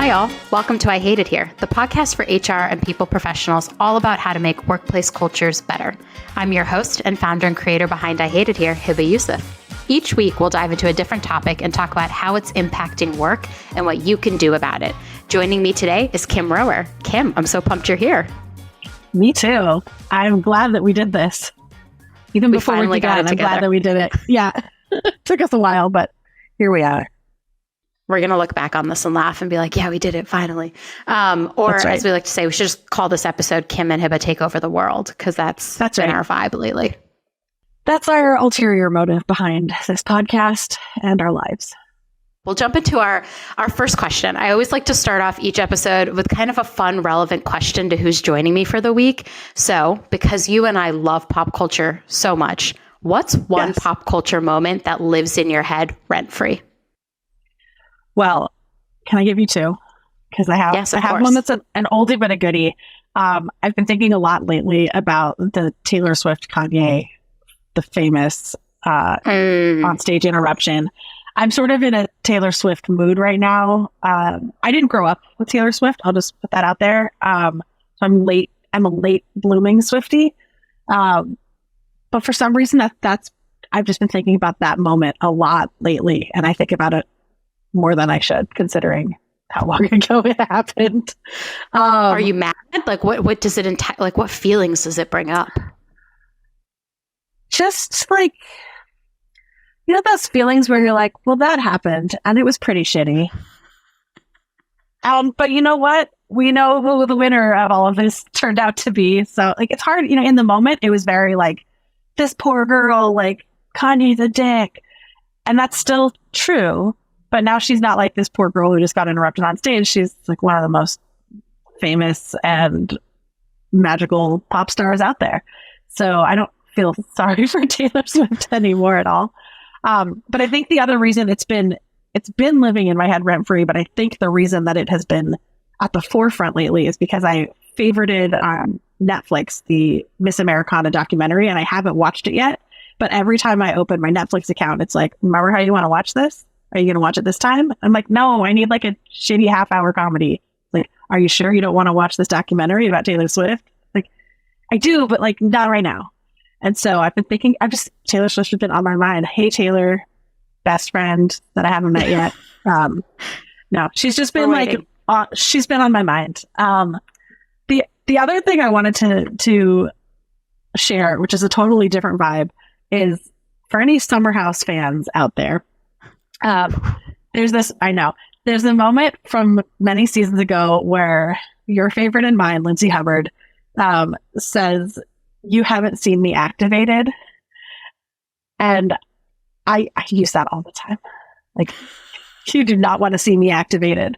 Hi, all. Welcome to I Hate It Here, the podcast for HR and people professionals, all about how to make workplace cultures better. I'm your host and founder and creator behind I Hate It Here, Hebba. Each week, we'll dive into a different topic and talk about how it's impacting work and what you can do about it. Joining me today is Kim Rohrer. Kim, I'm so pumped you're here. Me too. I'm glad that we did this. Even before we began, I'm glad that we did it. Yeah. It took us a while, but here we are. We're going to look back on this and laugh and be like, yeah, we did it finally. Or as we like to say, we should just call this episode Kim and Hebba Take Over the World, because that's been our vibe lately. That's our ulterior motive behind this podcast and our lives. We'll jump into our first question. I always like to start off each episode with kind of a fun, relevant question to who's joining me for the week. So, because you and I love pop culture so much, what's one pop culture moment that lives in your head rent-free? Well, can I give you two? Because I have one that's an oldie but a goodie. I've been thinking a lot lately about the Taylor Swift Kanye, the famous on-stage interruption. I'm sort of in a Taylor Swift mood right now. I didn't grow up with Taylor Swift. I'll just put that out there. So I'm a late blooming Swiftie. But for some reason I've just been thinking about that moment a lot lately. And I think about it more than I should, considering how long ago it happened. Are you mad? Like, what does it entail? Like, what feelings does it bring up? Just like, you know, those feelings where you're like, well, that happened and it was pretty shitty. But you know what? We know who the winner of all of this turned out to be. So like, it's hard, you know, in the moment, it was very like, this poor girl, like Kanye's a dick. And that's still true. But now she's not like this poor girl who just got interrupted on stage. She's like one of the most famous and magical pop stars out there. So I don't feel sorry for Taylor Swift anymore at all. But I think the other reason it's been living in my head rent free, but I think the reason that it has been at the forefront lately is because I favorited on Netflix the Miss Americana documentary, and I haven't watched it yet. But every time I open my Netflix account, it's like, remember how you want to watch this? Are you going to watch it this time? I'm like, no, I need like a shitty half-hour comedy. Like, are you sure you don't want to watch this documentary about Taylor Swift? Like, I do, but like not right now. And so I've been thinking, Taylor Swift has been on my mind. Hey, Taylor, best friend that I haven't met yet. No, she's just been she's been on my mind. The other thing I wanted to share, which is a totally different vibe, is for any Summer House fans out there. There's a moment from many seasons ago where your favorite and mine, Lindsay Hubbard, says, "You haven't seen me activated." And I use that all the time. Like, you do not want to see me activated.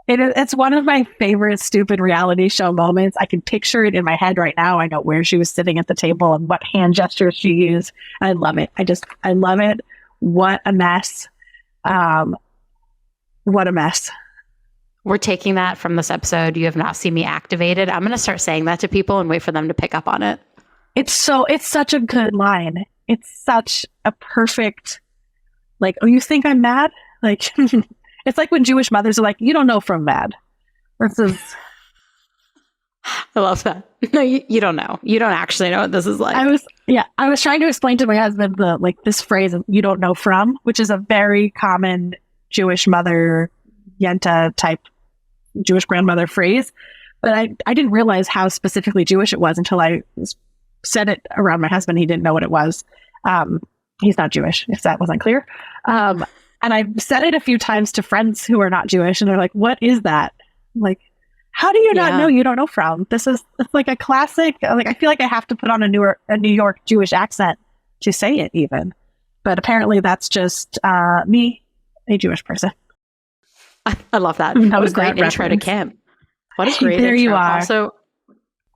It's one of my favorite stupid reality show moments. I can picture it in my head right now. I know where she was sitting at the table and what hand gestures she used. I love it. I love it. What a mess. What a mess. We're taking that from this episode. You have not seen me activated. I'm going to start saying that to people and wait for them to pick up on it. It's such a good line. It's such a perfect, like, oh, you think I'm mad? Like, it's like when Jewish mothers are like, you don't know from mad. Versus, I love that. No, you don't know. You don't actually know what this is like. I was trying to explain to my husband this phrase, you don't know from, which is a very common Jewish mother, Yenta type Jewish grandmother phrase. But I didn't realize how specifically Jewish it was until I said it around my husband. He didn't know what it was. He's not Jewish, if that wasn't clear. And I've said it a few times to friends who are not Jewish, and they're like, what is that? I'm like, how do you not know? You don't know from? It's like a classic. Like, I feel like I have to put on a New York Jewish accent to say it even. But apparently that's just me, a Jewish person. I love that. That was a great intro to Kim. What a great there intro. You are. Also,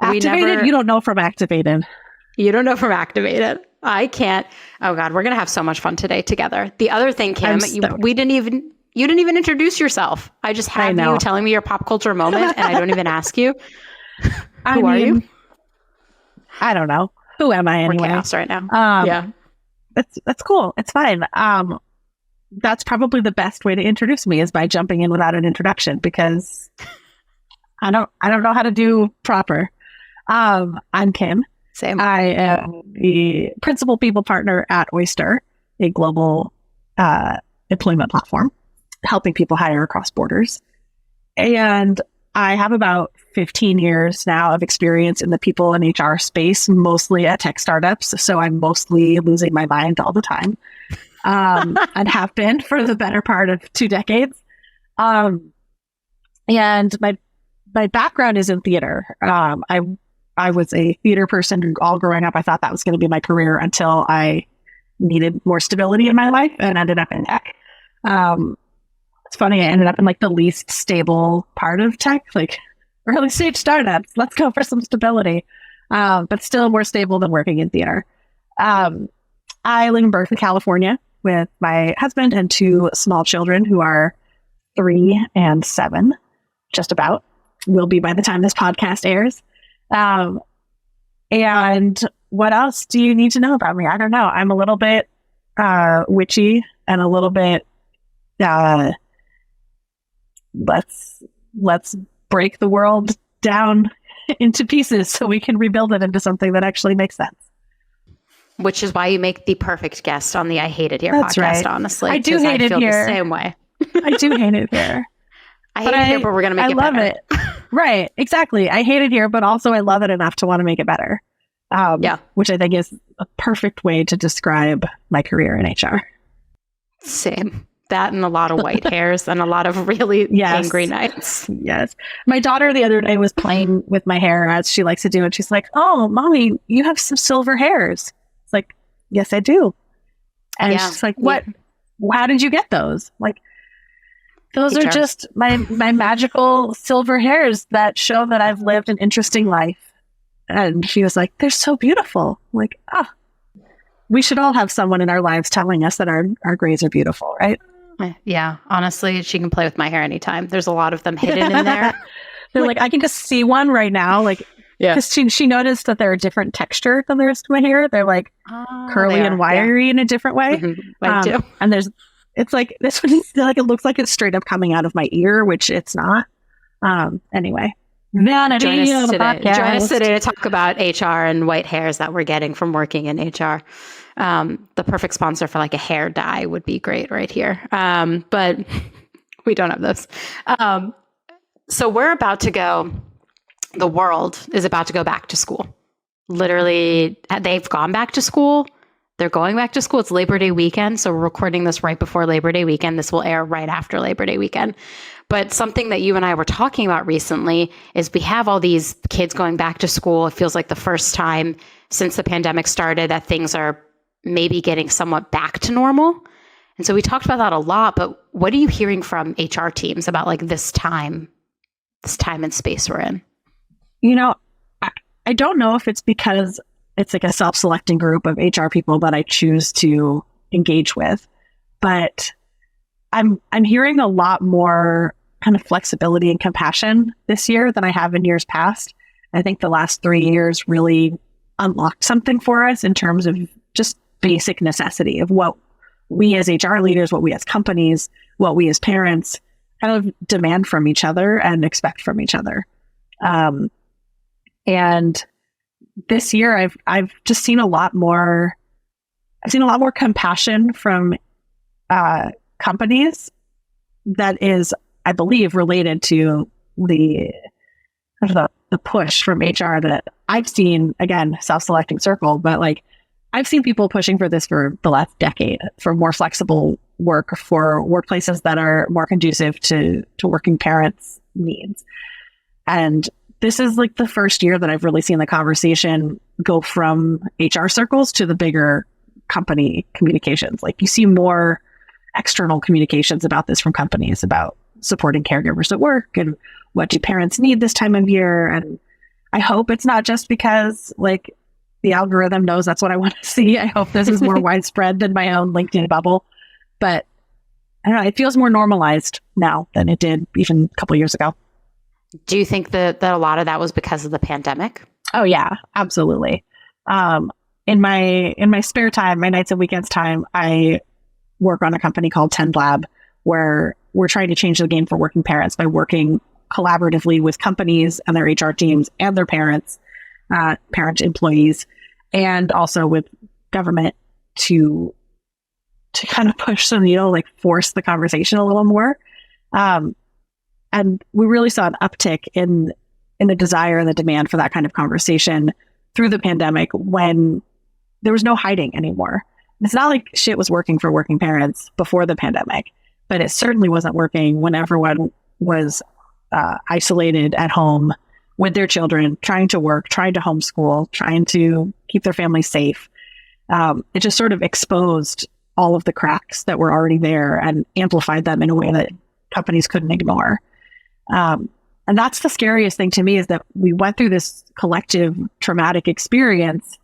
activated, you don't know from activated. You don't know from activated. I can't. Oh God, we're going to have so much fun today together. The other thing, Kim, you didn't even introduce yourself. I just have you telling me your pop culture moment and I don't even ask you. Who are you? I don't know. Who am I anyway? We're chaos right now. Yeah. That's cool. It's fine. that's probably the best way to introduce me is by jumping in without an introduction, because I don't know how to do proper. I'm Kim. Same. I am the principal people partner at Oyster, a global employment platform, helping people hire across borders. And I have about 15 years now of experience in the people and HR space, mostly at tech startups. So I'm mostly losing my mind all the time, and have been for the better part of 2 decades. And my background is in theater. I was a theater person all growing up. I thought that was going to be my career until I needed more stability in my life and ended up in tech. It's funny, I ended up in like the least stable part of tech, like early stage startups. Let's go for some stability, but still more stable than working in theater. I live in Berkeley, California with my husband and 2 small children who are 3 and 7, just about, will be by the time this podcast airs. And what else do you need to know about me? I don't know. I'm a little bit witchy and a little bit let's break the world down into pieces so we can rebuild it into something that actually makes sense. Which is why you make the perfect guest on the I Hate It Here That's podcast, right. honestly. I do hate I it feel here. the same way. I do hate it here. I hate it here, but we're going to make it better. I love it. Right, exactly. I hate it here, but also I love it enough to want to make it better. Which I think is a perfect way to describe my career in HR. Same. That and a lot of white hairs and a lot of really angry nights. Yes. My daughter the other day was playing with my hair, as she likes to do, and she's like, "Oh, mommy, you have some silver hairs." It's like, "Yes, I do." And she's like, "What? How did you get those?" Like, those are just my magical silver hairs that show that I've lived an interesting life. And she was like, "They're so beautiful." I'm like, we should all have someone in our lives telling us that our grays are beautiful, right? Yeah, honestly, she can play with my hair anytime. There's a lot of them hidden in there. They're like, I can just see one right now. Like, because she noticed that they're a different texture than the rest of my hair. They're like curly and wiry in a different way. Mm-hmm. And it's like, this one is like, it looks like it's straight up coming out of my ear, which it's not. Anyway. Join us today to talk about HR and white hairs that we're getting from working in HR. The perfect sponsor for like a hair dye would be great right here. But we don't have those. So we're about to go, the world is about to go back to school. Literally, they've gone back to school. They're going back to school. It's Labor Day weekend. So we're recording this right before Labor Day weekend. This will air right after Labor Day weekend. But something that you and I were talking about recently is we have all these kids going back to school. It feels like the first time since the pandemic started that things are maybe getting somewhat back to normal. And so we talked about that a lot, but what are you hearing from HR teams about like this time and space we're in? You know, I don't know if it's because it's like a self-selecting group of HR people that I choose to engage with, but I'm hearing a lot more kind of flexibility and compassion this year than I have in years past. I think the last 3 years really unlocked something for us in terms of just basic necessity of what we as HR leaders, what we as companies, what we as parents kind of demand from each other and expect from each other. And this year I've just seen a lot more compassion from companies that is, I believe, related to the push from HR that I've seen, again, self-selecting circle, but like I've seen people pushing for this for the last decade, for more flexible work, for workplaces that are more conducive to working parents' needs. And this is like the first year that I've really seen the conversation go from HR circles to the bigger company communications. Like you see more external communications about this from companies about supporting caregivers at work and what do parents need this time of year. And I hope it's not just because like the algorithm knows that's what I want to see. I hope this is more widespread than my own LinkedIn bubble. But I don't know, it feels more normalized now than it did even a couple of years ago. Do you think that a lot of that was because of the pandemic? Oh yeah, absolutely. In my spare time, my nights and weekends time, I work on a company called 10 Lab, where we're trying to change the game for working parents by working collaboratively with companies and their HR teams and their parents, parent employees, and also with government to kind of push the needle, like force the conversation a little more. And we really saw an uptick in the desire and the demand for that kind of conversation through the pandemic, when there was no hiding anymore. It's not like shit was working for working parents before the pandemic, but it certainly wasn't working when everyone was isolated at home with their children, trying to work, trying to homeschool, trying to keep their families safe. It just sort of exposed all of the cracks that were already there and amplified them in a way that companies couldn't ignore. And that's the scariest thing to me, is that we went through this collective traumatic experience,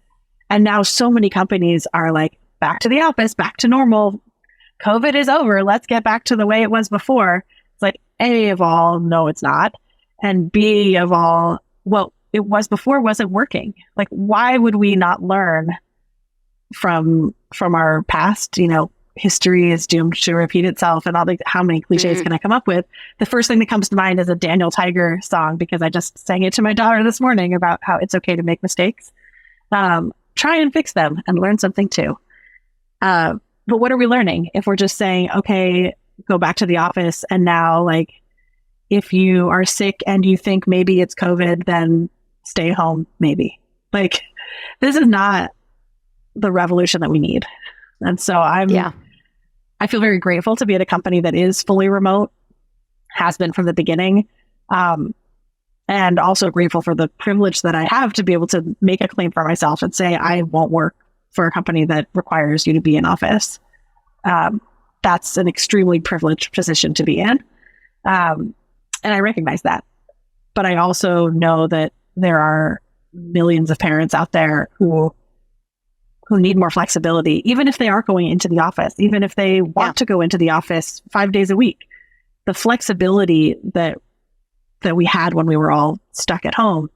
and now so many companies are like, back to the office, back to normal. COVID is over. Let's get back to the way it was before. It's like, A of all, no, it's not. And B of all, well, it was before, wasn't working. Like, why would we not learn from our past? History is doomed to repeat itself, and how many cliches can I come up with? The first thing that comes to mind is a Daniel Tiger song, because I just sang it to my daughter this morning about how it's okay to make mistakes. Try and fix them and learn something too. But what are we learning if we're just saying, okay, go back to the office, and now, like, if you are sick and you think maybe it's COVID, then stay home, maybe. Like, this is not the revolution that we need. And so I feel very grateful to be at a company that is fully remote, has been from the beginning, and also grateful for the privilege that I have to be able to make a claim for myself and say, I won't work for a company that requires you to be in office. That's an extremely privileged position to be in. And I recognize that. But I also know that there are millions of parents out there who need more flexibility, even if they are going into the office, even if they want to go into the office 5 days a week. The flexibility that we had when we were all stuck at home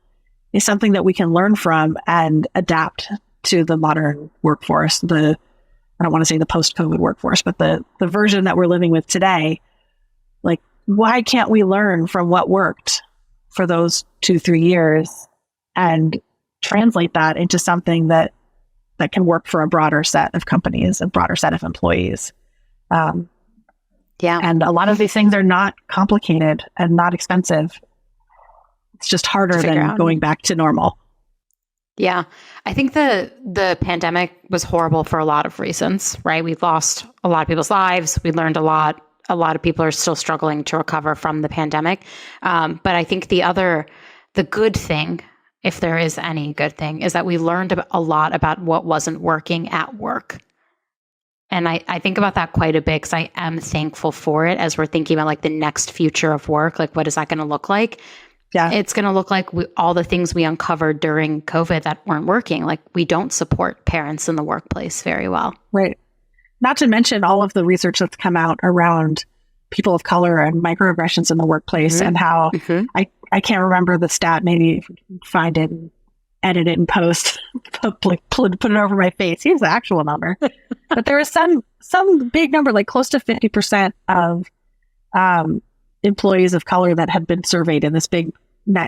is something that we can learn from and adapt to the modern workforce. I don't want to say the post-COVID workforce, but the version that we're living with today. Like, why can't we learn from what worked for those 2-3 years and translate that into something that can work for a broader set of companies, a broader set of employees? And a lot of these things are not complicated and not expensive. It's just harder than going back to normal. Yeah. I think the pandemic was horrible for a lot of reasons, right? We've lost a lot of people's lives. We learned a lot. A lot of people are still struggling to recover from the pandemic. But I think the good thing, if there is any good thing, is that we learned a lot about what wasn't working at work. And I think about that quite a bit, because I am thankful for it as we're thinking about like the next future of work. Like, what is that going to look like? Yeah, it's going to look like all the things we uncovered during COVID that weren't working. Like, we don't support parents in the workplace very well. Right. Not to mention all of the research that's come out around people of color and microaggressions in the workplace, and how I can't remember the stat. Maybe if we can find it and edit it and post, put it over my face. Here's the actual number. But there was some big number, like close to 50% of employees of color that had been surveyed in this big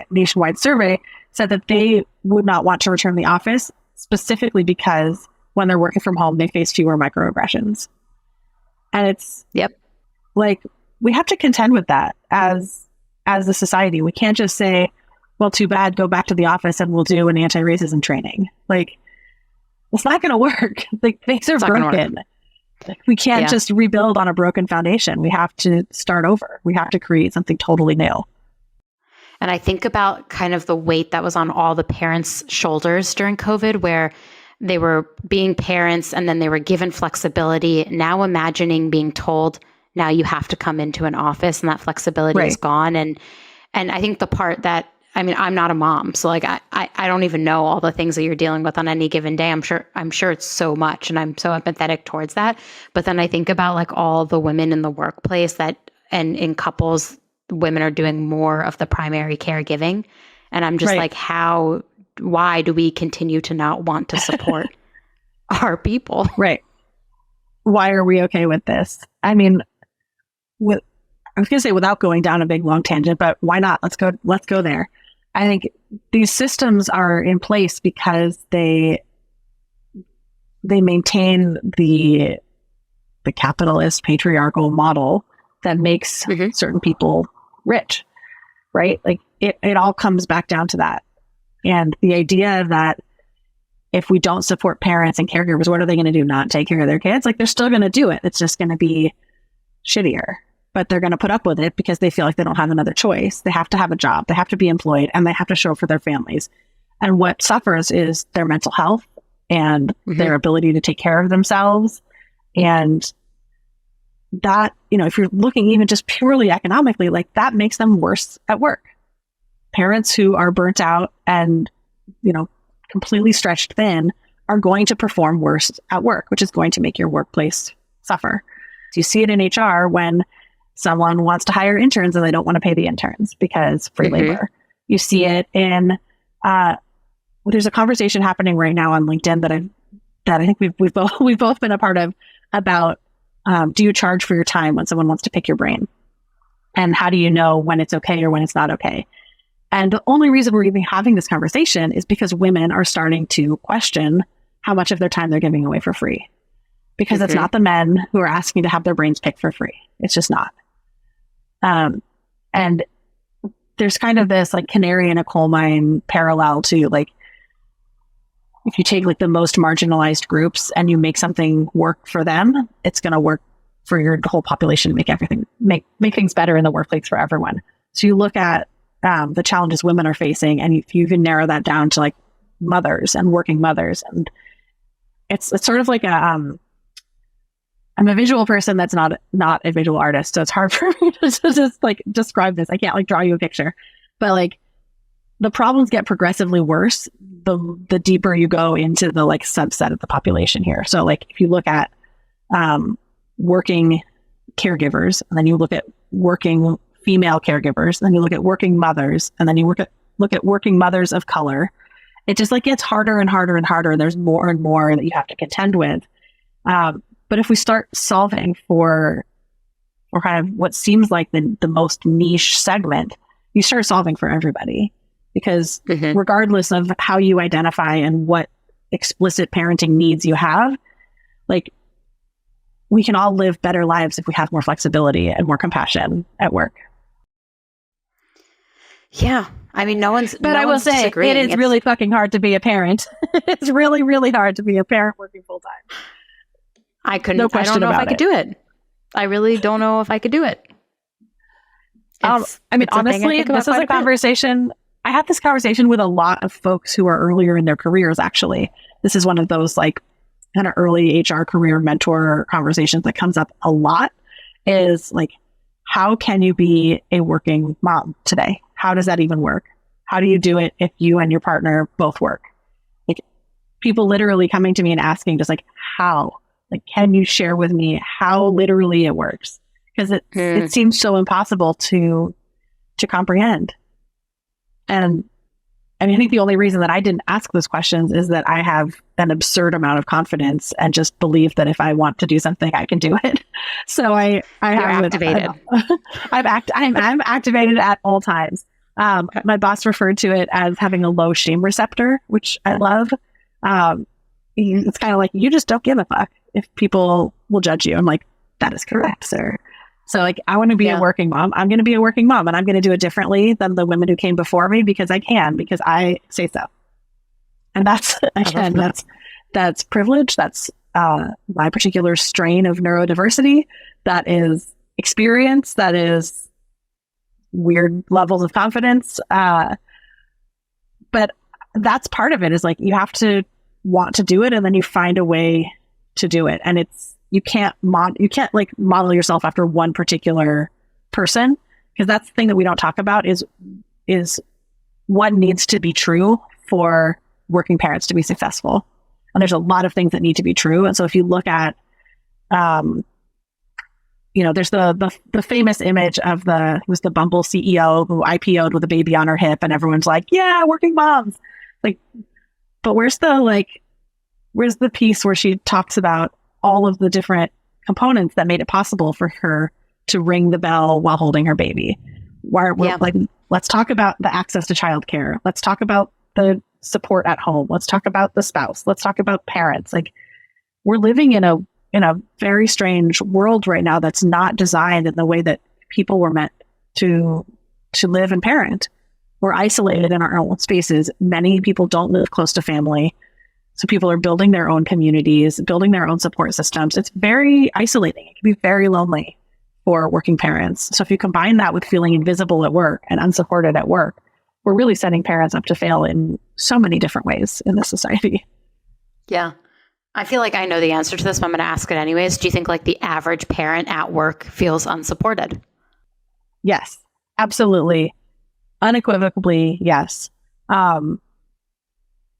nationwide survey said that they would not want to return to the office, specifically because when they're working from home, they face fewer microaggressions. And it's like, we have to contend with that as a society. We can't just say, well, too bad, go back to the office and we'll do an anti-racism training. Like, it's not going to work. Like, things are broken. Like, we can't just rebuild on a broken foundation. We have to start over. We have to create something totally new. And I think about kind of the weight that was on all the parents' shoulders during COVID, where they were being parents and then they were given flexibility. Now imagining being told, now you have to come into an office, and that flexibility is gone. And I think the part that, I mean, I'm not a mom, so like I don't even know all the things that you're dealing with on any given day. I'm sure it's so much, and I'm so empathetic towards that. But then I think about like all the women in the workplace and in couples, women are doing more of the primary caregiving. And I'm just like, why do we continue to not want to support our people? Right. why are we okay with this? I mean, I was going to say without going down a big long tangent, but why not? Let's go there. I think these systems are in place because they maintain the capitalist patriarchal model that makes certain people rich, right? Like it all comes back down to that. And the idea that if we don't support parents and caregivers, what are they going to do? Not take care of their kids? Like they're still going to do it. It's just going to be shittier, but they're going to put up with it because they feel like they don't have another choice. They have to have a job, they have to be employed, and they have to show up for their families. And what suffers is their mental health and their ability to take care of themselves. And that, if you're looking even just purely economically, like that makes them worse at work. Parents who are burnt out and, completely stretched thin are going to perform worse at work, which is going to make your workplace suffer. So you see it in HR when someone wants to hire interns and they don't want to pay the interns because free labor. You see it in, there's a conversation happening right now on LinkedIn that I think we've both been a part of about, do you charge for your time when someone wants to pick your brain? And how do you know when it's okay or when it's not okay? And the only reason we're even having this conversation is because women are starting to question how much of their time they're giving away for free. Because it's not the men who are asking to have their brains picked for free. It's just not. And there's kind of this like canary in a coal mine parallel to like, if you take like the most marginalized groups and you make something work for them, it's going to work for your whole population to make everything, make things better in the workplace for everyone. So you look at the challenges women are facing, and if you can narrow that down to like mothers and working mothers, and it's sort of like I'm a visual person that's not a visual artist, so it's hard for me to just like describe this. I can't like draw you a picture, but like the problems get progressively worse the deeper you go into the like subset of the population here. So like if you look at working caregivers, and then you look at working female caregivers, and then you look at working mothers, and then you look at working mothers of color, it just like gets harder and harder and harder. There's more and more that you have to contend with. But if we start solving for kind of what seems like the most niche segment, you start solving for everybody. Because regardless of how you identify and what explicit parenting needs you have, like we can all live better lives if we have more flexibility and more compassion at work. Yeah. I mean, But I will say, it is really fucking hard to be a parent. It's really, really hard to be a parent working full time. I don't know if I could do it. I really don't know if I could do it. Honestly, this is a conversation. I had this conversation with a lot of folks who are earlier in their careers, actually. This is one of those like kind of early HR career mentor conversations that comes up a lot, is like, how can you be a working mom today? How does that even work? How do you do it if you and your partner both work? Like people literally coming to me and asking just like, how? Like, can you share with me how literally it works? Because it seems so impossible to comprehend. And I think the only reason that I didn't ask those questions is that I have an absurd amount of confidence and just believe that if I want to do something, I can do it. So I have activated. I'm activated at all times. My boss referred to it as having a low shame receptor, which I love. It's kind of like, you just don't give a fuck if people will judge you. I'm like, that is correct, sir. So like, I want to be a working mom. I'm going to be a working mom, and I'm going to do it differently than the women who came before me because I say so. And that's, again, that's privilege. That's my particular strain of neurodiversity. That is experience. That is weird levels of confidence. But that's part of it, is like, you have to want to do it, and then you find a way to do it. And you can't like model yourself after one particular person, because that's the thing that we don't talk about is what needs to be true for working parents to be successful. And there's a lot of things that need to be true. And so if you look at, there's the famous image of the Bumble CEO who IPO'd with a baby on her hip, and everyone's like, yeah, working moms. Like, but where's the piece where she talks about all of the different components that made it possible for her to ring the bell while holding her baby. Like, let's talk about the access to childcare. Let's talk about the support at home. Let's talk about the spouse. Let's talk about parents. Like, we're living in a very strange world right now that's not designed in the way that people were meant to live and parent. We're isolated in our own spaces. Many people don't live close to family. So people are building their own communities, building their own support systems. It's very isolating. It can be very lonely for working parents. So if you combine that with feeling invisible at work and unsupported at work, we're really setting parents up to fail in so many different ways in this society. Yeah. I feel like I know the answer to this, but I'm going to ask it anyways. Do you think like the average parent at work feels unsupported? Yes, absolutely. Unequivocally, yes.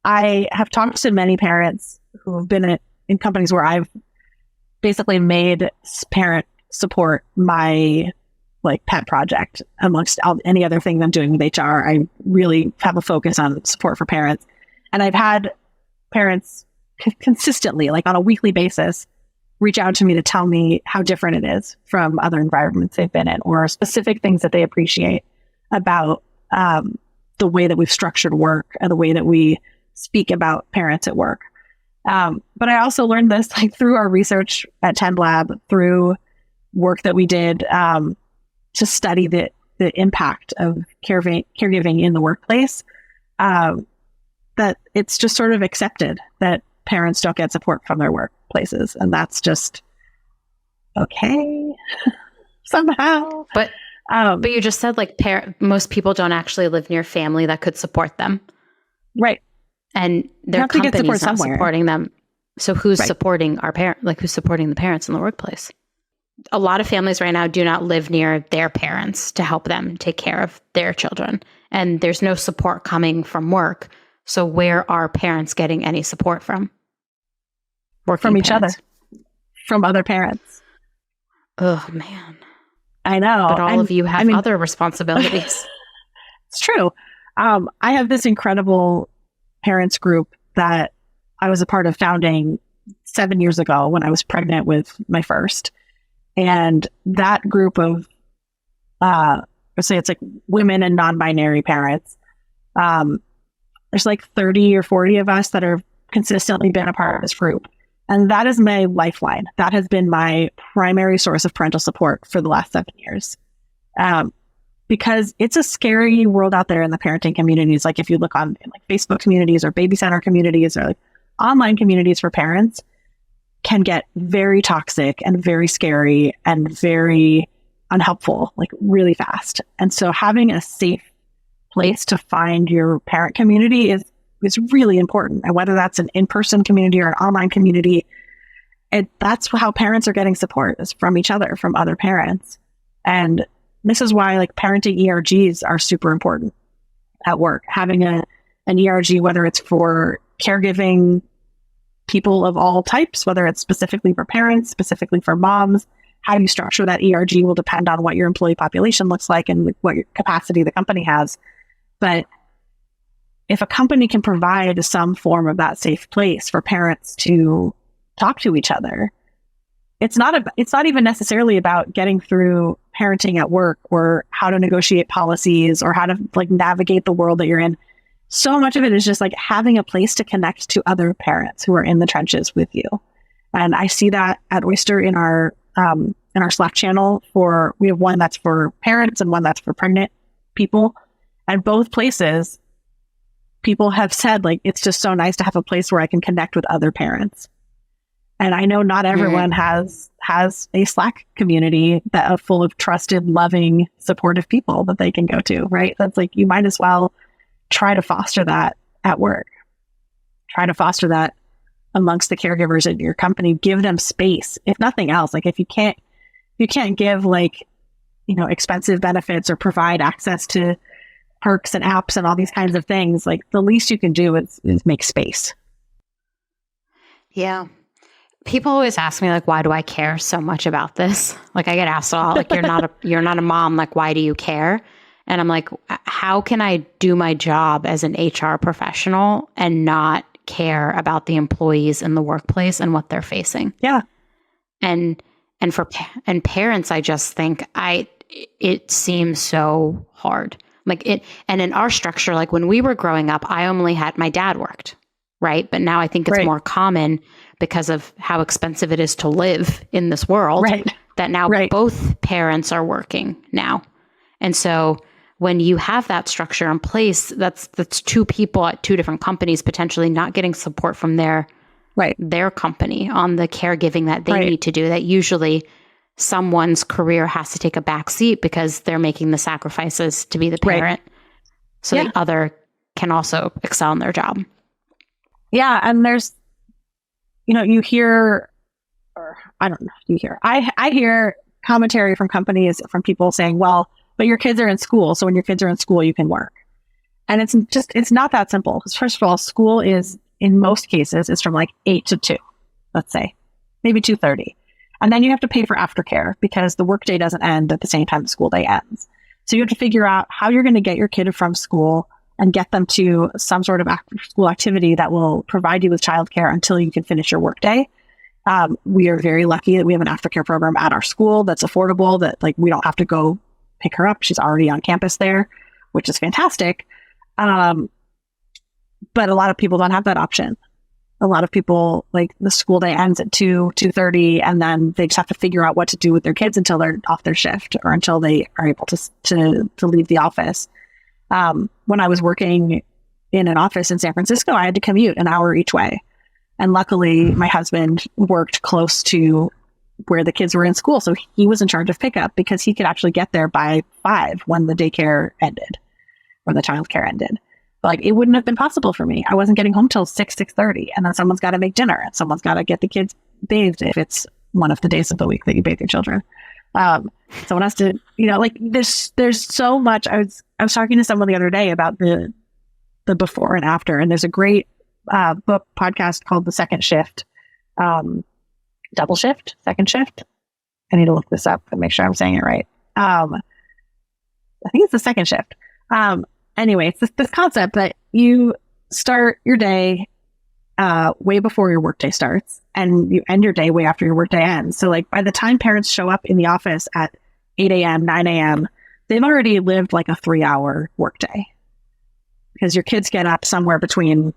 I have talked to many parents who have been in companies where I've basically made parent support my like pet project amongst any other thing I'm doing with HR. I really have a focus on support for parents. And I've had parents consistently, like on a weekly basis, reach out to me to tell me how different it is from other environments they've been in, or specific things that they appreciate about the way that we've structured work and the way that we speak about parents at work. But I also learned this like through our research at Tend Lab, through work that we did to study the impact of caregiving in the workplace, that it's just sort of accepted that parents don't get support from their workplaces. And that's just okay somehow. But you just said like most people don't actually live near family that could support them. Right. And their company's not supporting them. So who's supporting our parent? Like who's supporting the parents in the workplace? A lot of families right now do not live near their parents to help them take care of their children. And there's no support coming from work. So where are parents getting any support from? From each other, from other parents. Oh, man. I know. But all of you have other responsibilities. It's true. I have this incredible parents group that I was a part of founding 7 years ago when I was pregnant with my first. And that group of, let's say it's like women and non-binary parents. There's like 30 or 40 of us that have consistently been a part of this group. And that is my lifeline. That has been my primary source of parental support for the last 7 years. Because it's a scary world out there in the parenting communities. Like if you look on like Facebook communities or baby center communities or like online communities for parents, can get very toxic and very scary and very unhelpful, like really fast. And so having a safe place to find your parent community is really important. And whether that's an in-person community or an online community, that's how parents are getting support, is from each other, from other parents. And this is why like parenting ERGs are super important at work. Having an ERG, whether it's for caregiving people of all types, whether it's specifically for parents, specifically for moms, how you structure that ERG will depend on what your employee population looks like and what your capacity the company has. But if a company can provide some form of that safe place for parents to talk to each other, it's not even necessarily about getting through parenting at work or how to negotiate policies or how to like navigate the world that you're in. So much of it is just like having a place to connect to other parents who are in the trenches with you. And I see that at Oyster in our Slack channel. We have one that's for parents and one that's for pregnant people. And both places, people have said like, it's just so nice to have a place where I can connect with other parents. And I know not everyone has a Slack community that full of trusted, loving, supportive people that they can go to, right? That's like, you might as well try to foster that at work. Try to foster that amongst the caregivers in your company. Give them space. If nothing else, like if you can't give like, expensive benefits or provide access to perks and apps and all these kinds of things, like the least you can do is make space. Yeah. People always ask me like, why do I care so much about this? Like I get asked a lot, like you're not a mom. Like, why do you care? And I'm like, how can I do my job as an HR professional and not care about the employees in the workplace and what they're facing? Yeah. And for parents, I just think it seems so hard. Like it, and in our structure, like when we were growing up, I only had my dad worked, right? But now I think it's more common because of how expensive it is to live in this world, that now both parents are working now. And so when you have that structure in place, that's two people at two different companies potentially not getting support from their company on the caregiving that they need to do, that usually someone's career has to take a back seat because they're making the sacrifices to be the parent. So the other can also excel in their job. Yeah. And there's, you hear, or I don't know, I hear commentary from companies, from people saying, well, but your kids are in school. So when your kids are in school, you can work. And it's not that simple. Because first of all, school is, in most cases, is from like 8 to 2, let's say, maybe 2:30. And then you have to pay for aftercare because the workday doesn't end at the same time the school day ends. So you have to figure out how you're going to get your kid from school and get them to some sort of after school activity that will provide you with childcare until you can finish your workday. We are very lucky that we have an aftercare program at our school that's affordable, that like we don't have to go pick her up. She's already on campus there, which is fantastic. But a lot of people don't have that option. A lot of people, like, the school day ends at 2:30, and then they just have to figure out what to do with their kids until they're off their shift or until they are able to leave the office. When I was working in an office in San Francisco, I had to commute an hour each way. And luckily, my husband worked close to where the kids were in school. So he was in charge of pickup because he could actually get there by 5 when the daycare ended or the childcare ended. Like, it wouldn't have been possible for me. I wasn't getting home till 6:30, and then someone's got to make dinner, and someone's got to get the kids bathed if it's one of the days of the week that you bathe your children. Someone has to, like, there's so much. I was talking to someone the other day about the before and after, and there's a great book podcast called The Second Shift, Double Shift, Second Shift. I need to look this up and make sure I'm saying it right. I think it's The Second Shift. Anyway, it's this concept that you start your day way before your workday starts, and you end your day way after your workday ends. So, like, by the time parents show up in the office at 8 a.m., 9 a.m., they've already lived like a 3-hour workday, because your kids get up somewhere between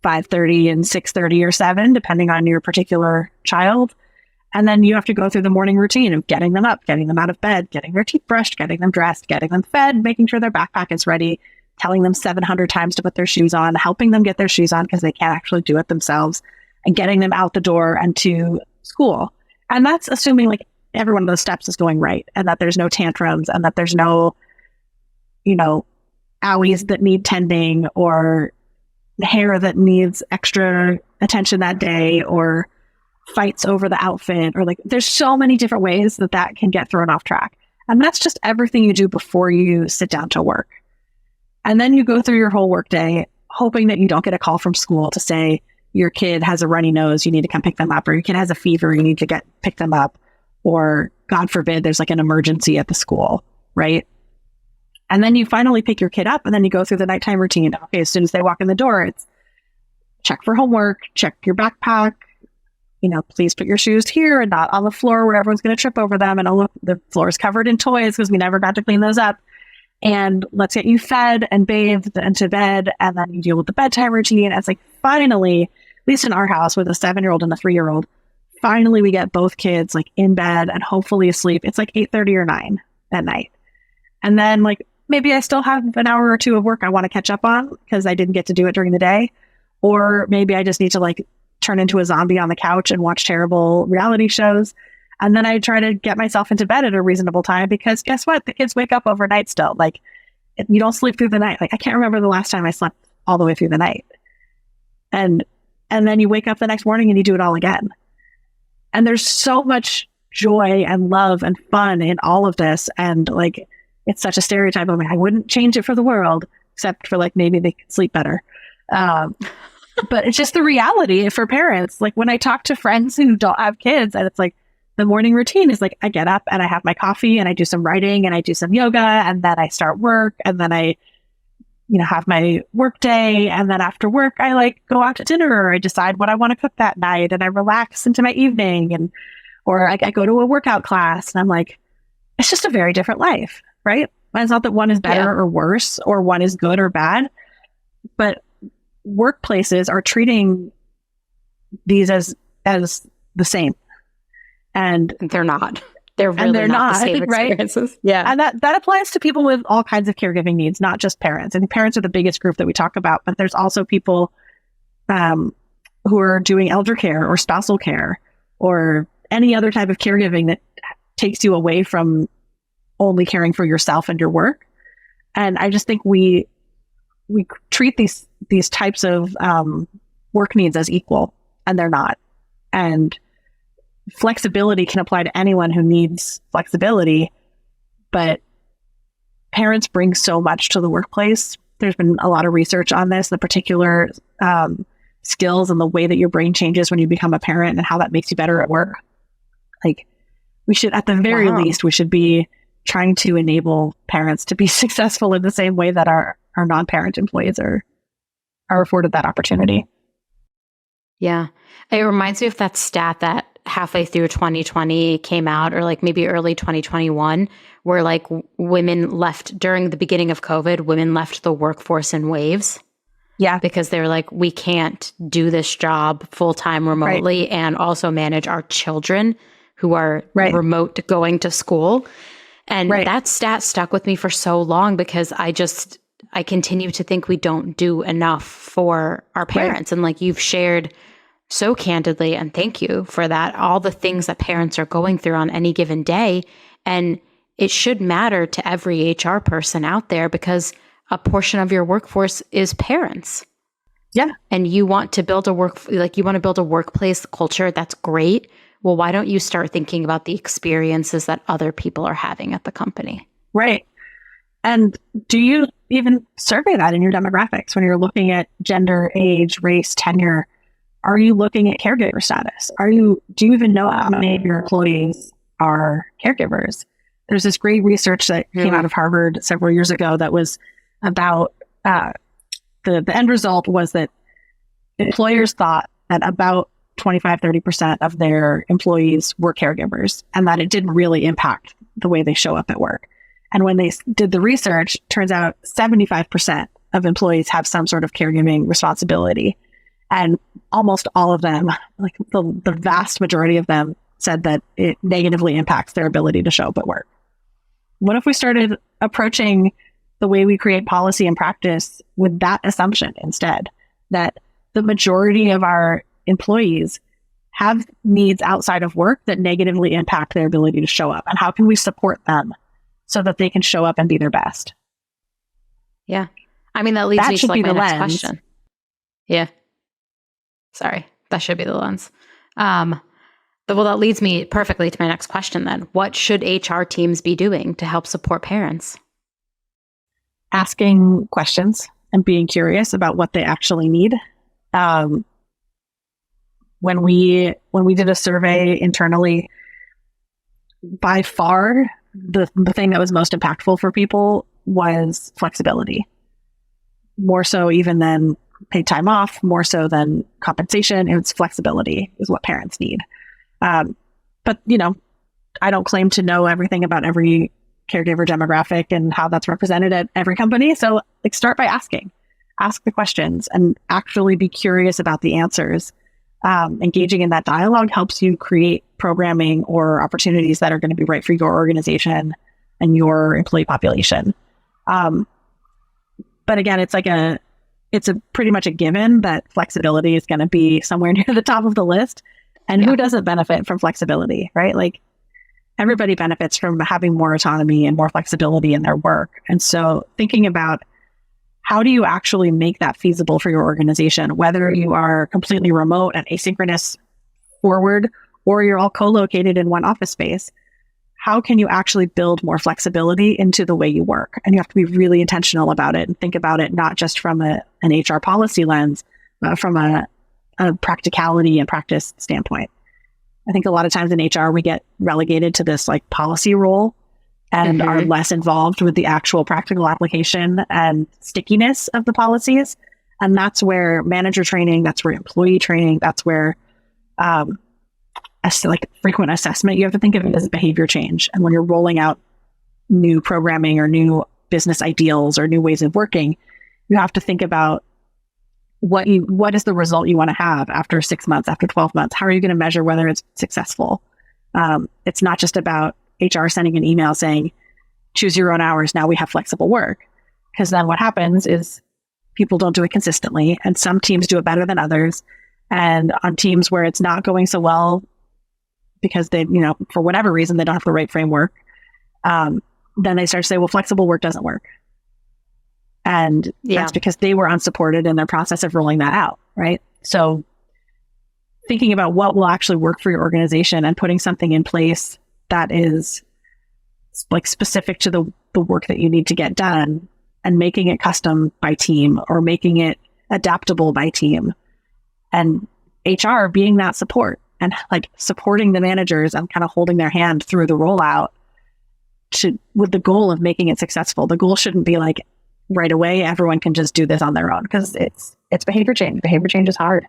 5:30 and 6:30 or 7, depending on your particular child. And then you have to go through the morning routine of getting them up, getting them out of bed, getting their teeth brushed, getting them dressed, getting them fed, making sure their backpack is ready, telling them 700 times to put their shoes on, helping them get their shoes on because they can't actually do it themselves, and getting them out the door and to school. And that's assuming like every one of those steps is going right, and that there's no tantrums, and that there's no, owies that need tending, or hair that needs extra attention that day, or fights over the outfit, or like, there's so many different ways that can get thrown off track. And that's just everything you do before you sit down to work. And then you go through your whole workday hoping that you don't get a call from school to say your kid has a runny nose, you need to come pick them up, or your kid has a fever, you need to pick them up, or God forbid, there's like an emergency at the school, right? And then you finally pick your kid up, and then you go through the nighttime routine. Okay, as soon as they walk in the door, it's check for homework, check your backpack, please put your shoes here and not on the floor where everyone's going to trip over them. And oh, look, the floor is covered in toys because we never got to clean those up. And let's get you fed and bathed and to bed. And then you deal with the bedtime routine. And it's like, finally, at least in our house with a 7-year-old and a 3-year-old, finally we get both kids like in bed and hopefully asleep. It's like 8:30 or 9 at night. And then like, maybe I still have an hour or two of work I want to catch up on because I didn't get to do it during the day. Or maybe I just need to like turn into a zombie on the couch and watch terrible reality shows. And then I try to get myself into bed at a reasonable time, because guess what? The kids wake up overnight still. Like, you don't sleep through the night. Like, I can't remember the last time I slept all the way through the night. And then you wake up the next morning and you do it all again. And there's so much joy and love and fun in all of this. And like, it's such a stereotype of me. I wouldn't change it for the world, except for like, maybe they could sleep better. But it's just the reality for parents. Like, when I talk to friends who don't have kids, and it's like, the morning routine is like, I get up and I have my coffee and I do some writing and I do some yoga, and then I start work, and then I have my work day. And then after work, I like go out to dinner, or I decide what I want to cook that night, and I relax into my evening, or I go to a workout class, and I'm like, it's just a very different life, right? And it's not that one is better or worse, or one is good or bad, but workplaces are treating these as the same. And they're not. They're really not the same experiences. Right? Yeah. And that applies to people with all kinds of caregiving needs, not just parents. And parents are the biggest group that we talk about, but there's also people who are doing elder care or spousal care or any other type of caregiving that takes you away from only caring for yourself and your work. And I just think we treat these types of work needs as equal, and they're not. And flexibility can apply to anyone who needs flexibility, but parents bring so much to the workplace. There's been a lot of research on this, the particular skills and the way that your brain changes when you become a parent and how that makes you better at work. Like, we should, at the very least, we should be trying to enable parents to be successful in the same way that our non-parent employees are afforded that opportunity. Yeah. It reminds me of that stat that halfway through 2020 came out, or like maybe early 2021, where like women left during the beginning of COVID, women left the workforce in waves. Yeah. Because they're like, we can't do this job full-time remotely and also manage our children who are remote going to school. And that stat stuck with me for so long, because I continue to think we don't do enough for our parents. And like you've shared so candidly, and thank you for that, all the things that parents are going through on any given day. And it should matter to every HR person out there, because a portion of your workforce is parents. Yeah. And you want to build a workplace culture. That's great. Well, why don't you start thinking about the experiences that other people are having at the company? Right. And do you even survey that in your demographics when you're looking at gender, age, race, tenure? Are you looking at caregiver status? Do you even know how many of your employees are caregivers? There's this great research that came out of Harvard several years ago that was about the end result was that employers thought that about 25-30% of their employees were caregivers, and that it didn't really impact the way they show up at work. And when they did the research, turns out 75% of employees have some sort of caregiving responsibility. And almost all of them, like the vast majority of them, said that it negatively impacts their ability to show up at work. What if we started approaching the way we create policy and practice with that assumption instead, that the majority of our employees have needs outside of work that negatively impact their ability to show up? And how can we support them so that they can show up and be their best? Yeah. I mean, that leads me to like my next question. Yeah. Sorry, that should be the lens. Well, that leads me perfectly to my next question then. What should HR teams be doing to help support parents? Asking questions and being curious about what they actually need. When we did a survey internally, by far, the thing that was most impactful for people was flexibility. More so even than paid time off, more so than compensation. It's flexibility is what parents need. But, I don't claim to know everything about every caregiver demographic and how that's represented at every company. So start by asking. Ask the questions and actually be curious about the answers. Engaging in that dialogue helps you create programming or opportunities that are going to be right for your organization and your employee population. But again, it's pretty much a given that flexibility is going to be somewhere near the top of the list. And who doesn't benefit from flexibility, right? Like, everybody benefits from having more autonomy and more flexibility in their work. And so thinking about how do you actually make that feasible for your organization, whether you are completely remote and asynchronous forward, or you're all co-located in one office space, how can you actually build more flexibility into the way you work? And you have to be really intentional about it and think about it not just from an HR policy lens, but from a practicality and practice standpoint. I think a lot of times in HR, we get relegated to this like policy role, and are less involved with the actual practical application and stickiness of the policies. And that's where manager training, that's where employee training, that's where like frequent assessment, you have to think of it as behavior change. And when you're rolling out new programming or new business ideals or new ways of working, you have to think about what is the result you want to have after 6 months, after 12 months? How are you going to measure whether it's successful? It's not just about HR sending an email saying, choose your own hours. Now we have flexible work. Because then what happens is people don't do it consistently, and some teams do it better than others. And on teams where it's not going so well because they, for whatever reason, they don't have the right framework, then they start to say, well, flexible work doesn't work. And that's because they were unsupported in their process of rolling that out, right? So thinking about what will actually work for your organization and putting something in place that is like specific to the work that you need to get done, and making it custom by team or making it adaptable by team, and HR being that support and like supporting the managers and kind of holding their hand through the rollout with the goal of making it successful. The goal shouldn't be like right away, everyone can just do this on their own, because it's behavior change. Behavior change is hard.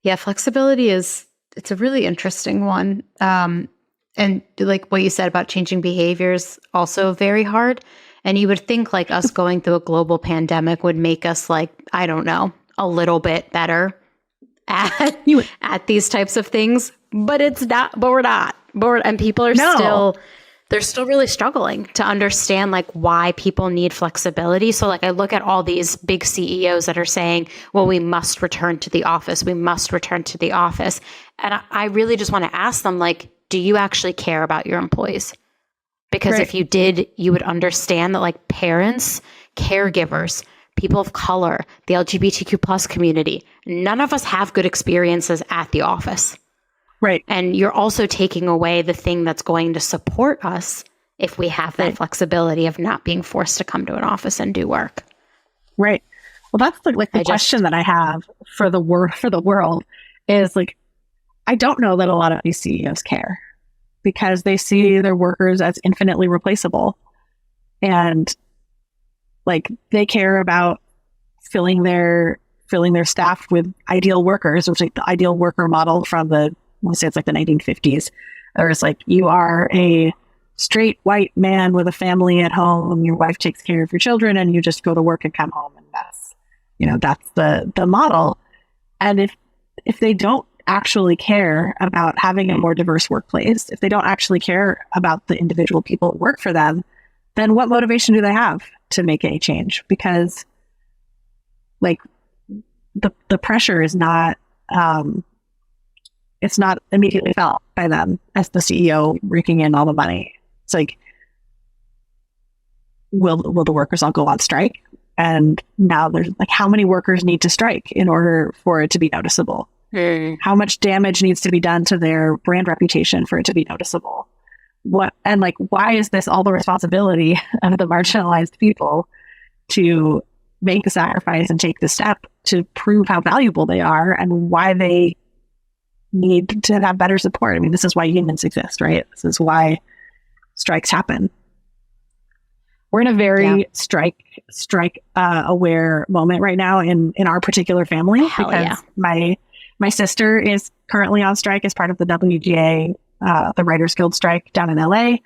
Yeah, flexibility it's a really interesting one. And like what you said about changing behaviors, also very hard. And you would think like us going through a global pandemic would make us like, I don't know, a little bit better at these types of things, but it's not, but we're not. And people are they're still really struggling to understand like why people need flexibility. So like I look at all these big CEOs that are saying, well, we must return to the office. We must return to the office. And I really just want to ask them, like, do you actually care about your employees? Because if you did, you would understand that like parents, caregivers, people of color, the LGBTQ plus community, none of us have good experiences at the office. Right. And you're also taking away the thing that's going to support us if we have that flexibility of not being forced to come to an office and do work. Right. Well, that's the question that I have for the world is like, I don't know that a lot of these CEOs care, because they see their workers as infinitely replaceable, and like they care about filling their staff with ideal workers, which is like the ideal worker model from I want to say it's like the 1950s. Or it's like, you are a straight white man with a family at home, and your wife takes care of your children, and you just go to work and come home, and that's the model. And if they don't actually care about having a more diverse workplace, if they don't actually care about the individual people who work for them, then what motivation do they have to make any change? Because like the pressure is not it's not immediately felt by them as the CEO raking in all the money. It's like, will the workers all go on strike? And now there's like, how many workers need to strike in order for it to be noticeable? How much damage needs to be done to their brand reputation for it to be noticeable? Why is this all the responsibility of the marginalized people to make the sacrifice and take the step to prove how valuable they are and why they need to have better support? I mean, this is why unions exist, right? This is why strikes happen. We're in a very strike aware moment right now in our particular family. Hell because my sister is currently on strike as part of the WGA, the Writers Guild strike down in LA.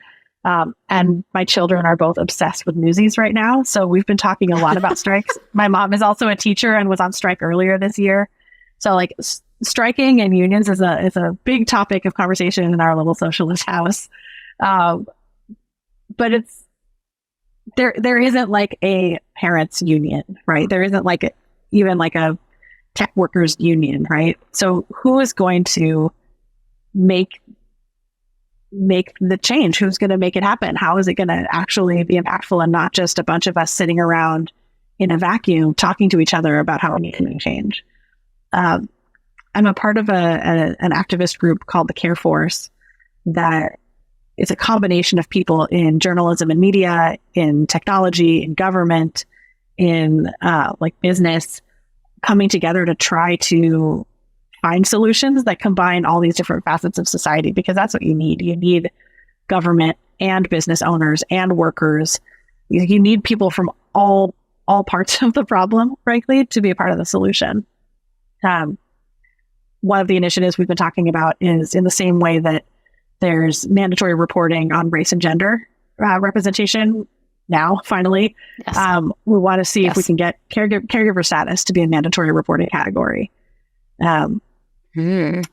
And my children are both obsessed with Newsies right now. So we've been talking a lot about strikes. My mom is also a teacher and was on strike earlier this year. So like striking and unions is a big topic of conversation in our little socialist house. But there isn't like a parents union, right? There isn't like even like a tech workers union, right? So who is going to make the change? Who's going to make it happen? How is it going to actually be impactful and not just a bunch of us sitting around in a vacuum talking to each other about how we need to make change? I'm a part of an activist group called the Care Force that is a combination of people in journalism and media, in technology, in government, in like business, coming together to try to find solutions that combine all these different facets of society, because that's what you need. You need government and business owners and workers. You need people from all parts of the problem, frankly, to be a part of the solution. One of the initiatives we've been talking about is in the same way that there's mandatory reporting on race and gender representation now, finally. Yes. We want to see if we can get caregiver status to be a mandatory reporting category. It's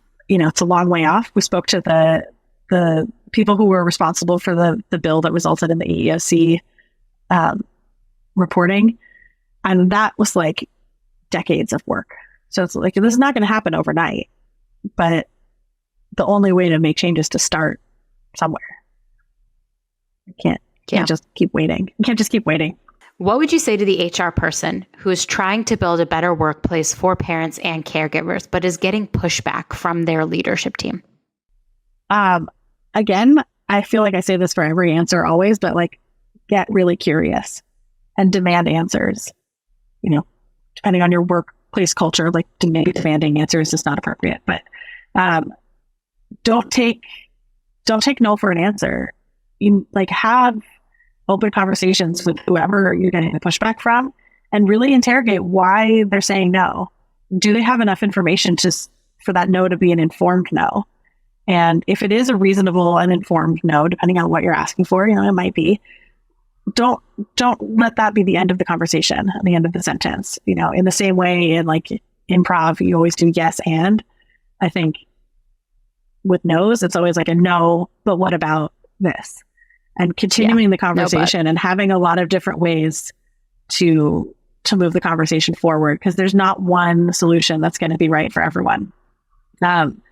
a long way off. We spoke to the people who were responsible for the bill that resulted in the EEOC reporting, and that was like decades of work. So it's like, this is not going to happen overnight, but the only way to make change is to start somewhere. You can't just keep waiting. You can't just keep waiting. What would you say to the HR person who is trying to build a better workplace for parents and caregivers, but is getting pushback from their leadership team? Again, I feel like I say this for every answer always, but like, get really curious and demand answers. Depending on your workplace culture, like maybe demanding answers is not appropriate, but don't take no for an answer. Have open conversations with whoever you're getting the pushback from, and really interrogate why they're saying no. Do they have enough information for that no to be an informed no? And if it is a reasonable and informed no, depending on what you're asking for, it might be. Don't let that be the end of the conversation, the end of the sentence. In the same way in like improv, you always do yes and. I think with no's, it's always like a no, but what about this? And continuing the conversation and having a lot of different ways to move the conversation forward, because there's not one solution that's going to be right for everyone. And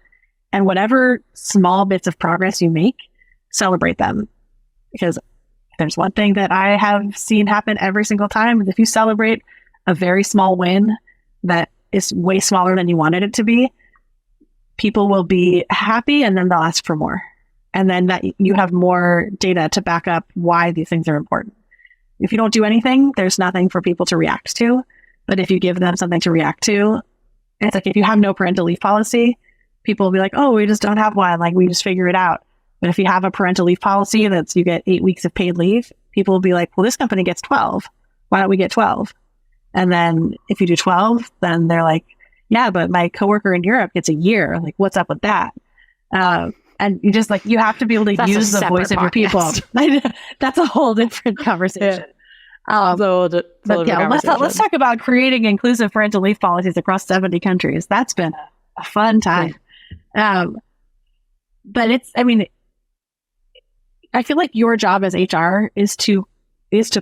whatever small bits of progress you make, celebrate them. Because there's one thing that I have seen happen every single time. If you celebrate a very small win that is way smaller than you wanted it to be, people will be happy, and then they'll ask for more. And then that you have more data to back up why these things are important. If you don't do anything, there's nothing for people to react to. But if you give them something to react to, it's like if you have no parental leave policy, people will be like, oh, we just don't have one. Like, we just figure it out. But if you have a parental leave policy you get 8 weeks of paid leave, people will be like, well, this company gets 12. Why don't we get 12? And then if you do 12, then they're like, yeah, but my coworker in Europe gets a year. Like, what's up with that? And you just you have to be able to use the voice of your people. That's a whole different conversation. Let's talk about creating inclusive parental leave policies across 70 countries. That's been a fun time. But I feel like your job as HR is to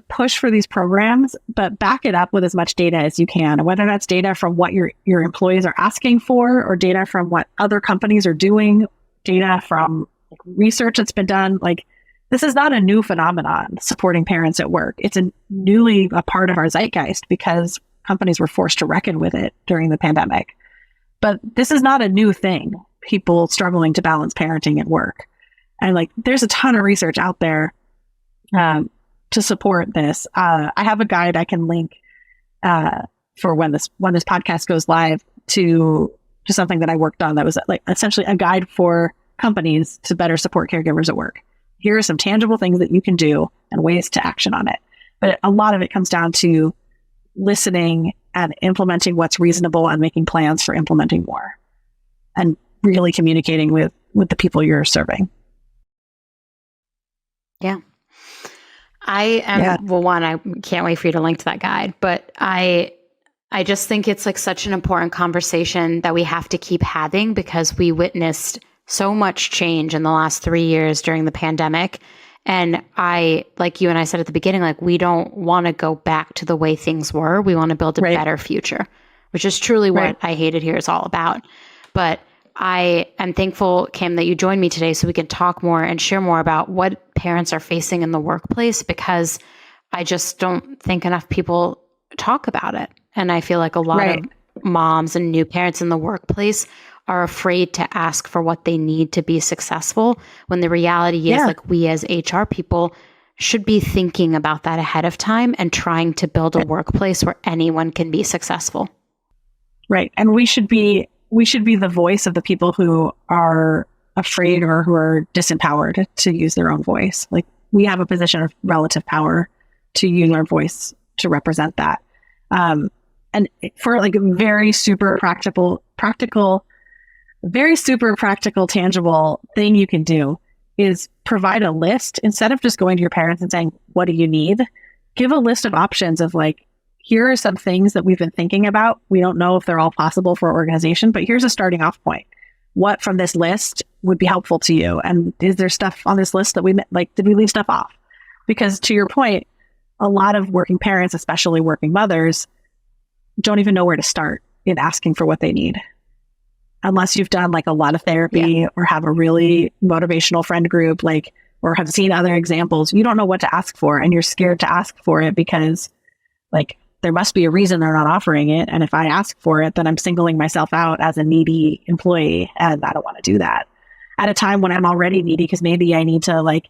push for these programs, but back it up with as much data as you can, whether that's data from what your employees are asking for, or data from what other companies are doing, data from research that's been done. This is not a new phenomenon, supporting parents at work. It's a part of our zeitgeist because companies were forced to reckon with it during the pandemic. But this is not a new thing, people struggling to balance parenting at work. And there's a ton of research out there to support this. I have a guide I can link for when this podcast goes live to something that I worked on that was essentially a guide for companies to better support caregivers at work. Here are some tangible things that you can do and ways to action on it. But a lot of it comes down to listening and implementing what's reasonable and making plans for implementing more, and really communicating with the people you're serving. Yeah. I can't wait for you to link to that guide, but I just think it's such an important conversation that we have to keep having, because we witnessed so much change in the last 3 years during the pandemic. And like you and I said at the beginning, we don't want to go back to the way things were. We want to build a better future, which is truly what I Hate It Here is all about. But I am thankful, Kim, that you joined me today so we can talk more and share more about what parents are facing in the workplace, because I just don't think enough people talk about it. And I feel like a lot of moms and new parents in the workplace are afraid to ask for what they need to be successful, when the reality is we as HR people should be thinking about that ahead of time and trying to build a workplace where anyone can be successful. Right. And we should be the voice of the people who are afraid or who are disempowered to use their own voice. Like, we have a position of relative power to use our voice to represent that. And for like a very super practical, tangible thing you can do is provide a list. Instead of just going to your parents and saying, what do you need? Give a list of options of like, here are some things that we've been thinking about. We don't know if they're all possible for our organization, but here's a starting off point. What from this list would be helpful to you? And is there stuff on this list that did we leave stuff off? Because to your point, a lot of working parents, especially working mothers, don't even know where to start in asking for what they need. Unless you've done like a lot of therapy or have a really motivational friend group, or have seen other examples, you don't know what to ask for, and you're scared to ask for it because there must be a reason they're not offering it. And if I ask for it, then I'm singling myself out as a needy employee, and I don't want to do that at a time when I'm already needy because maybe I need to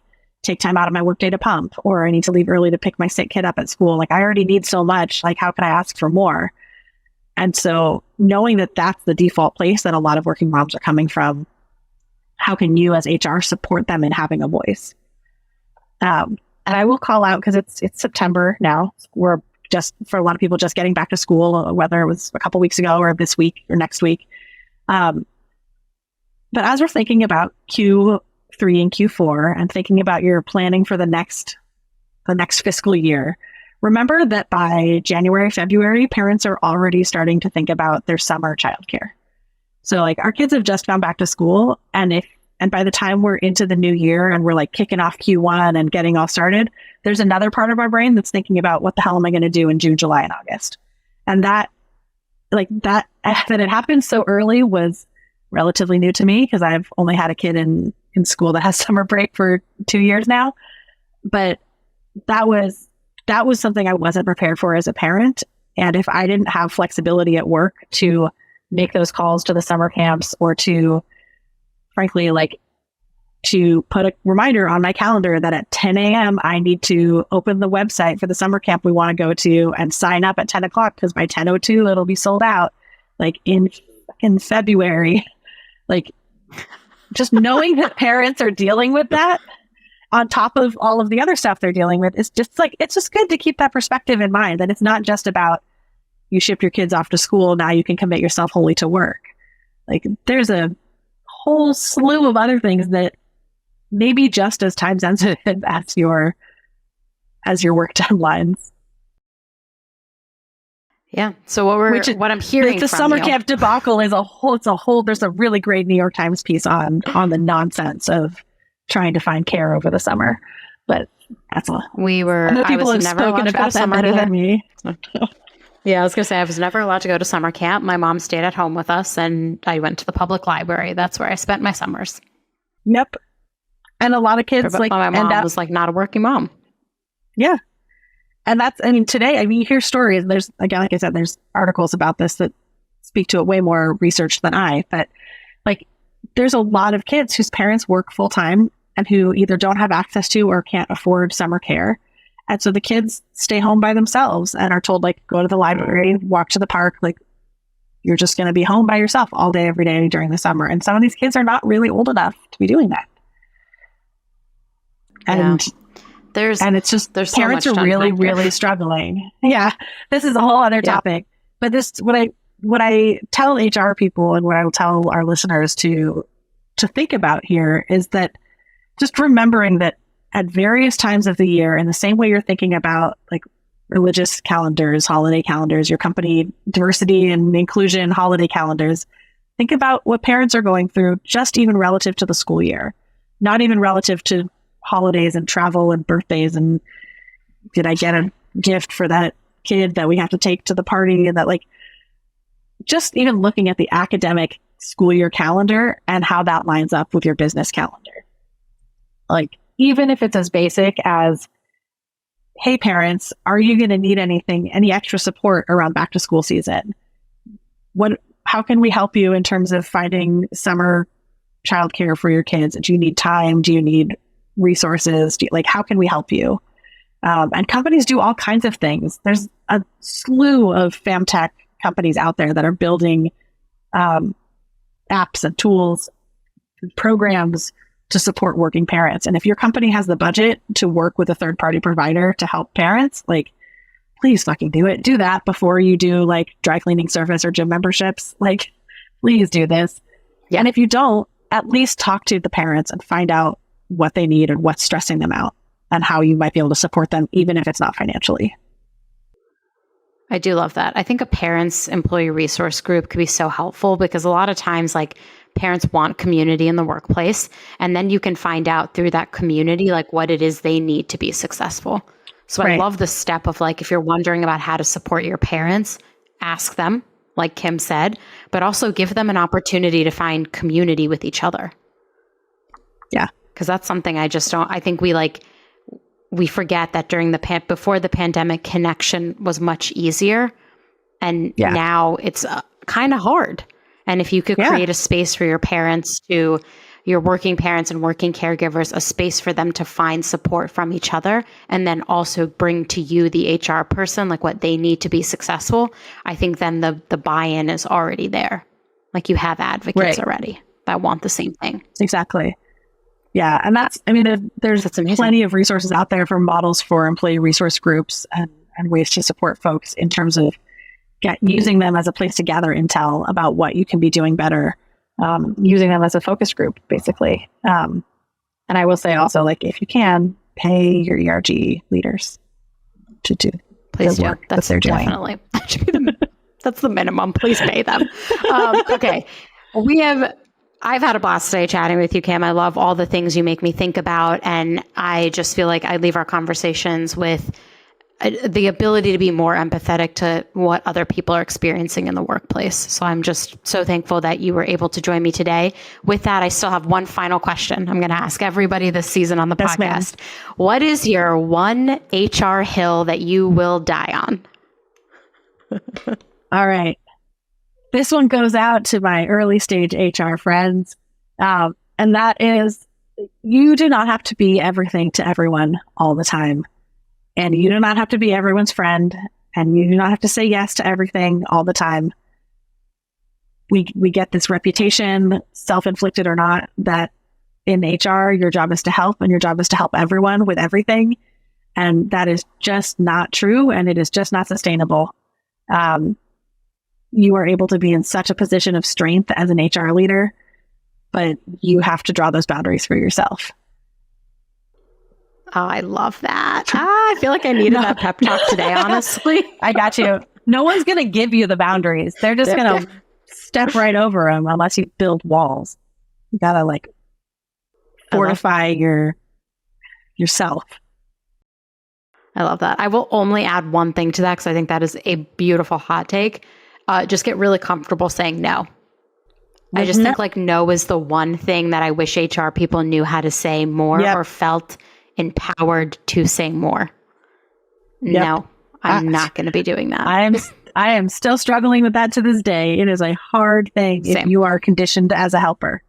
take time out of my workday to pump, or I need to leave early to pick my sick kid up at school. I already need so much. How can I ask for more? And so knowing that that's the default place that a lot of working moms are coming from, how can you as HR support them in having a voice? And I will call out, because it's September now. We're just, for a lot of people, just getting back to school, whether it was a couple weeks ago or this week or next week. But as we're thinking about Q3 and Q4 and thinking about your planning for the next fiscal year, remember that by January, February, parents are already starting to think about their summer childcare. So our kids have just gone back to school, and by the time we're into the new year and we're kicking off Q1 and getting all started, there's another part of our brain that's thinking about what the hell am I going to do in June, July, and August. And that it happened so early was relatively new to me, because I've only had a kid in school that has summer break for 2 years now. But that was something I wasn't prepared for as a parent. And if I didn't have flexibility at work to make those calls to the summer camps, or to, frankly, to put a reminder on my calendar that at 10 a.m. I need to open the website for the summer camp we want to go to and sign up at 10 o'clock, because by 10:02 it'll be sold out, in February. Just knowing that parents are dealing with that on top of all of the other stuff they're dealing with, is just it's just good to keep that perspective in mind, that it's not just about you ship your kids off to school, now you can commit yourself wholly to work. There's a whole slew of other things that may be just as time sensitive as your work deadlines. Yeah. So what I'm hearing the from summer you, camp debacle is there's a really great New York Times piece on the nonsense of trying to find care over the summer. But that's all. I was never allowed to go to summer better than me. Yeah, I was going to say, I was never allowed to go to summer camp. My mom stayed at home with us, and I went to the public library. That's where I spent my summers. Yep. And a lot of kids my mom was not a working mom. Yeah. And today, you hear stories. There's, again, like I said, there's articles about this that speak to it way more research than I, but there's a lot of kids whose parents work full time and who either don't have access to or can't afford summer care. And so the kids stay home by themselves and are told, go to the library, walk to the park. You're just going to be home by yourself all day, every day during the summer. And some of these kids are not really old enough to be doing that. And it's just, parents are really, really struggling. Yeah. This is a whole other topic, but what I tell HR people, and what I will tell our listeners to think about here, is that just remembering that at various times of the year, in the same way you're thinking about religious calendars, holiday calendars, your company diversity and inclusion holiday calendars, think about what parents are going through, just even relative to the school year, not even relative to holidays and travel and birthdays. And did I get a gift for that kid that we have to take to the party? And that just even looking at the academic school year calendar and how that lines up with your business calendar. Even if it's as basic as, hey parents, are you going to need any extra support around back to school season? How can we help you in terms of finding summer childcare for your kids? Do you need time? Do you need resources? How can we help you? And companies do all kinds of things. There's a slew of femtech companies out there that are building apps and tools programs to support working parents. And if your company has the budget to work with a third-party provider to help parents, like, please fucking do it. Do that before you do like dry cleaning service or gym memberships. Like, please do this. Yeah. And if you don't, at least talk to the parents and find out what they need and what's stressing them out and how you might be able to support them, even if it's not financially. I do love that. I think a parents' employee resource group could be so helpful because a lot of times, like, parents want community in the workplace, and then you can find out through that community, like, what it is they need to be successful. So I love the step of, like, if you're wondering about how to support your parents, ask them, like Kim said, but also give them an opportunity to find community with each other. Yeah. Because that's something I just don't, I think we forget that during before the pandemic, connection was much easier. And now it's kind of hard. And if you could create a space for your parents your working parents and working caregivers, a space for them to find support from each other, and then also bring to you, the HR person, like what they need to be successful, I think then the buy-in is already there. Like, you have advocates already that want the same thing. Exactly. Yeah. And there's plenty of resources out there for models for employee resource groups and ways to support folks in terms of using them as a place to gather intel about what you can be doing better, using them as a focus group, basically. And I will say also, like, if you can, pay your ERG leaders to do the work that they're doing. Definitely. That should be that's the minimum. Please pay them. Okay. I've had a blast today chatting with you, Kim. I love all the things you make me think about. And I just feel like I leave our conversations with the ability to be more empathetic to what other people are experiencing in the workplace. So I'm just so thankful that you were able to join me today. With that, I still have one final question I'm going to ask everybody this season on the podcast. What is your one HR hill that you will die on? All right. This one goes out to my early stage HR friends. And that is, you do not have to be everything to everyone all the time. And you do not have to be everyone's friend. And you do not have to say yes to everything all the time. We get this reputation, self-inflicted or not, that in HR, your job is to help and your job is to help everyone with everything. And that is just not true. And it is just not sustainable. You are able to be in such a position of strength as an HR leader, but you have to draw those boundaries for yourself. Oh, I love that. I feel like I needed that pep talk today, honestly. I got you. No one's going to give you the boundaries. They're just going to step right over them unless you build walls. You got to fortify yourself. I love that. I will only add one thing to that because I think that is a beautiful hot take. Just get really comfortable saying no. Mm-hmm. I just think no is the one thing that I wish HR people knew how to say more or felt empowered to say more. Yep. No, I'm not going to be doing that. I am still struggling with that to this day. It is a hard thing if you are conditioned as a helper.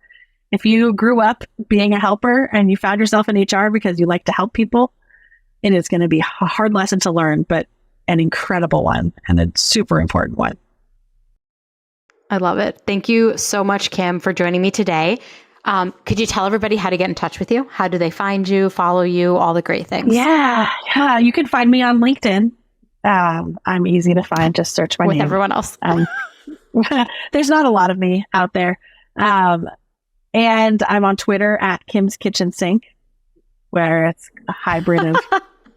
If you grew up being a helper and you found yourself in HR because you like to help people, it is going to be a hard lesson to learn, but an incredible one and a super important one. I love it. Thank you so much, Kim, for joining me today. Could you tell everybody how to get in touch with you? How do they find you, follow you, all the great things? Yeah. You can find me on LinkedIn. I'm easy to find. Just search my name. With everyone else. There's not a lot of me out there. And I'm on Twitter at Kim's Kitchen Sink, where it's a hybrid of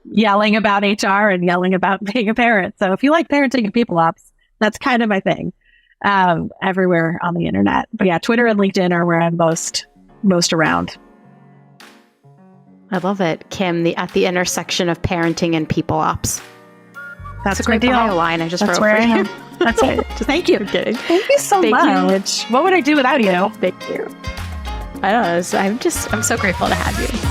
yelling about HR and yelling about being a parent. So if you like parenting and people ops, that's kind of my thing. Everywhere on the internet. But yeah, Twitter and LinkedIn are where I'm most around. I love it. Kim, at the intersection of parenting and people ops. That's a great bio line I just wrote for you. That's it. Thank you. Kidding. Thank you so much. What would I do without you? Thank you. I don't know. I'm so grateful to have you.